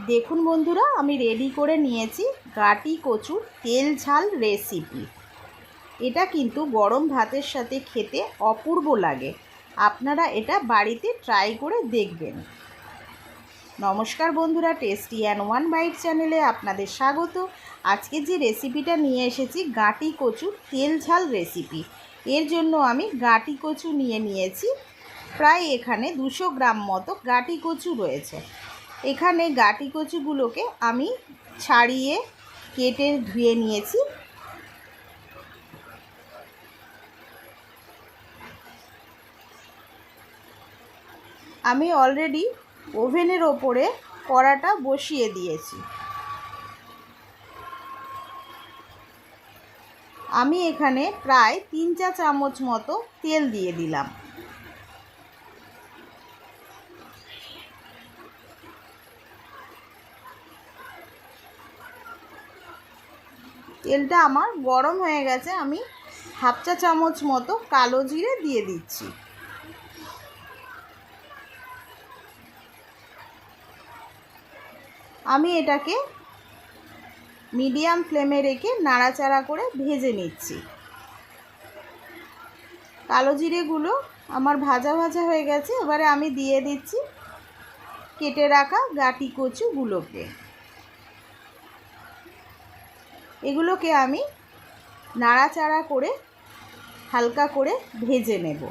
দেখুন বন্ধুরা, আমি রেডি করে নিয়েছি গাটি কচুর তেল ঝাল রেসিপি। এটা কিন্তু গরম ভাতের সাথে খেতে অপূর্ব লাগে। আপনারা এটা বাড়িতে ট্রাই করে দেখবেন। নমস্কার বন্ধুরা, টেস্টি অ্যান্ড ওয়ান বাইট চ্যানেলে আপনাদের স্বাগত। আজকে যে রেসিপিটা নিয়ে এসেছি গাটি কচুর তেল ঝাল রেসিপি। এর জন্য আমি গাটি কচু নিয়েছি। প্রায় এখানে 200 গ্রাম মতো গাটি কচু রয়েছে। এখানে গাটি কচুগুলোকে আমি ছাড়িয়ে কেটে ধুয়ে নিয়েছি। আমি অলরেডি ওভেনের ওপরে কড়াটা বসিয়ে দিয়েছি। আমি এখানে প্রায় 3-4 চামচ মতো তেল দিয়ে দিলাম। তেলটা আমার গরম হয়ে গেছে। আমি 1/2 চা চামচ মতো কালো জিরে দিয়ে দিচ্ছি। আমি এটাকে মিডিয়াম ফ্লেমে রেখে নাড়াচাড়া করে ভেজে নিচ্ছি। কালো জিরেগুলো আমার ভাজা ভাজা হয়ে গেছে। এবারে আমি দিয়ে দিচ্ছি কেটে রাখা গাটি কচুগুলোকে। এগুলোকে আমি নাড়াচাড়া করে হালকা করে ভেজে নেব।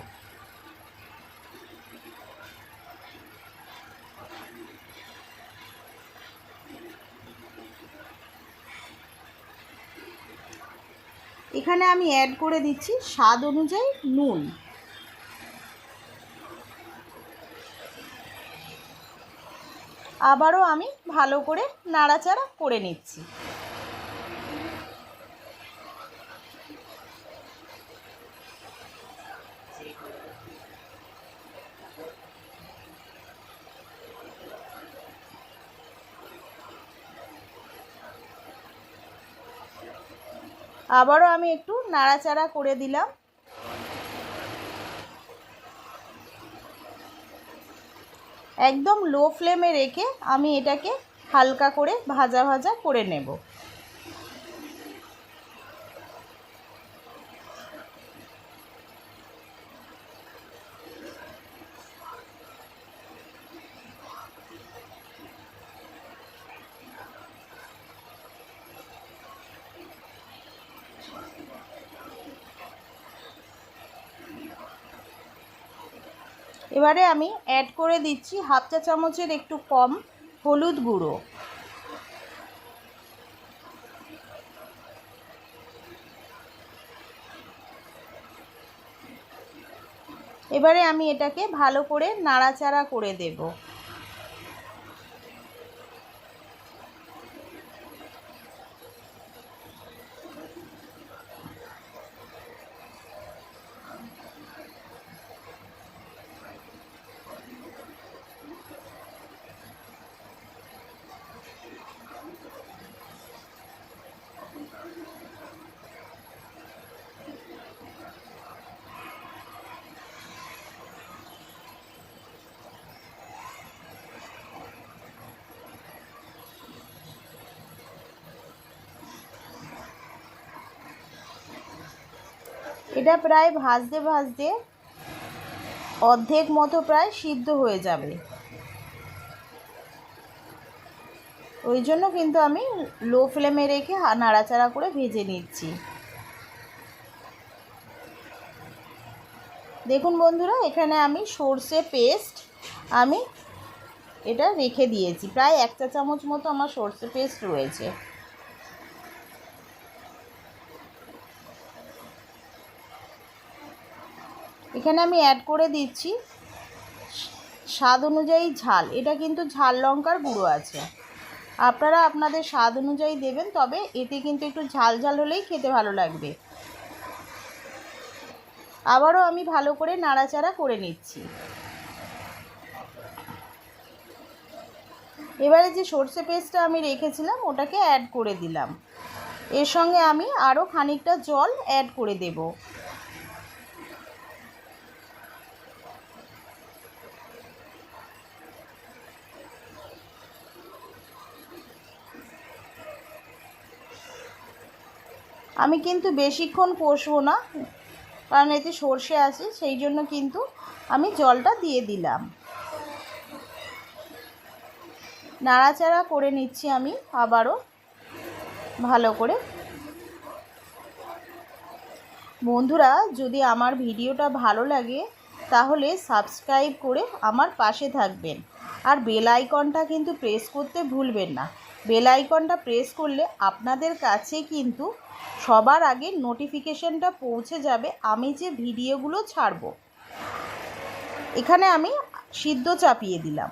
এখানে আমি অ্যাড করে দিচ্ছি স্বাদ অনুযায়ী নুন। আবারও আমি ভালো করে নাড়াচাড়া করে নিচ্ছি। আবারও আমি একটু নাড়াচাড়া করে দিলাম। একদম লো ফ্লেমে রেখে আমি এটাকে হালকা করে ভাজা ভাজা করে নেব। এবারে আমি অ্যাড করে দিচ্ছি 1/2 চা চামচের একটু কম হলুদ গুঁড়ো। এবারে আমি এটাকে ভালো করে নাড়াচাড়া করে দেব। এটা প্রায় ভাজতে ভাজতে অর্ধেক মতো প্রায় সিদ্ধ হয়ে যাবে। ওই জন্য কিন্তু আমি লো ফ্লেমে রেখে নাড়াচাড়া করে ভেজে নিচ্ছি। দেখুন বন্ধুরা, এখানে আমি সর্ষে পেস্ট আমি এটা রেখে দিয়েছি। প্রায় 1 চা চামচ মতো আমার সর্ষে পেস্ট রয়েছে। এখানে আমি অ্যাড করে দিচ্ছি স্বাদ অনুযায়ী ঝাল। এটা কিন্তু ঝাল লঙ্কার গুঁড়ো আছে, আপনারা আপনাদের স্বাদ অনুযায়ী দেবেন। তবে এতে কিন্তু একটু ঝাল ঝাল হলেই খেতে ভালো লাগবে। আবারও আমি ভালো করে নাড়াচাড়া করে নিচ্ছি। এবারে যে সর্ষে পেস্টটা আমি রেখেছিলাম ওটাকে অ্যাড করে দিলাম। এর সঙ্গে আমি আরও খানিকটা জল অ্যাড করে দেব। আমি কিন্তু বেশিক্ষণ কষবো না, কারণ এতে সর্ষে আছে, সেই জন্য কিন্তু আমি জলটা দিয়ে দিলাম। নাড়াচাড়া করে নিচ্ছি আমি আবারও ভালো করে। বন্ধুরা, যদি আমার ভিডিওটা ভালো লাগে তাহলে সাবস্ক্রাইব করে আমার পাশে থাকবেন, আর বেল আইকনটা কিন্তু প্রেস করতে ভুলবেন না। বেল আইকনটা প্রেস করলে আপনাদের কাছে কিন্তু সবার আগে নোটিফিকেশনটা পৌঁছে যাবে আমি যে ভিডিওগুলো ছাড়ব। এখানে আমি সিদ্ধ চাপিয়ে দিলাম।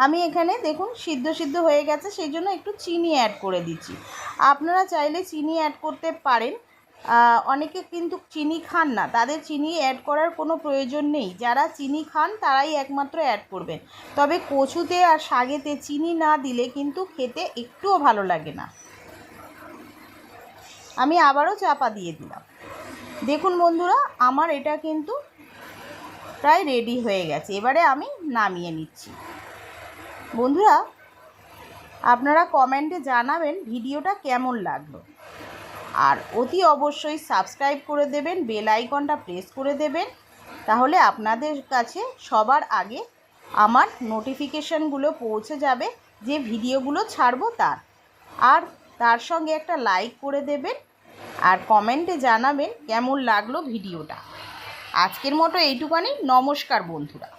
আমি এখানে দেখুন সিদ্ধ হয়ে গেছে, সেই জন্য একটু চিনি অ্যাড করে দিচ্ছি। আপনারা চাইলে চিনি অ্যাড করতে পারেন। অনেকে কিন্তু চিনি খান না, তাদের চিনি অ্যাড করার কোনো প্রয়োজন নেই। যারা চিনি খান তারাই একমাত্র অ্যাড করবেন। তবে কচুতে আর শাকেতে চিনি না দিলে কিন্তু খেতে একটুও ভালো লাগে না। আমি আবারও চাপা দিয়ে দিলাম। দেখুন বন্ধুরা, আমার এটা কিন্তু প্রায় রেডি হয়ে গেছে। এবারে আমি নামিয়ে নিচ্ছি। বন্ধুরা, আপনারা কমেন্টে জানাবেন ভিডিওটা কেমন লাগলো, আর অতি অবশ্যই সাবস্ক্রাইব করে দেবেন, বেল আইকনটা প্রেস করে দেবেন, তাহলে আপনাদের কাছে সবার আগে আমার নোটিফিকেশানগুলো পৌঁছে যাবে যে ভিডিওগুলো ছাড়বো তার। আর তার সঙ্গে একটা লাইক করে দেবেন, আর কমেন্টে জানাবেন কেমন লাগলো ভিডিওটা। আজকের মতো এইটুখানি। নমস্কার বন্ধুরা।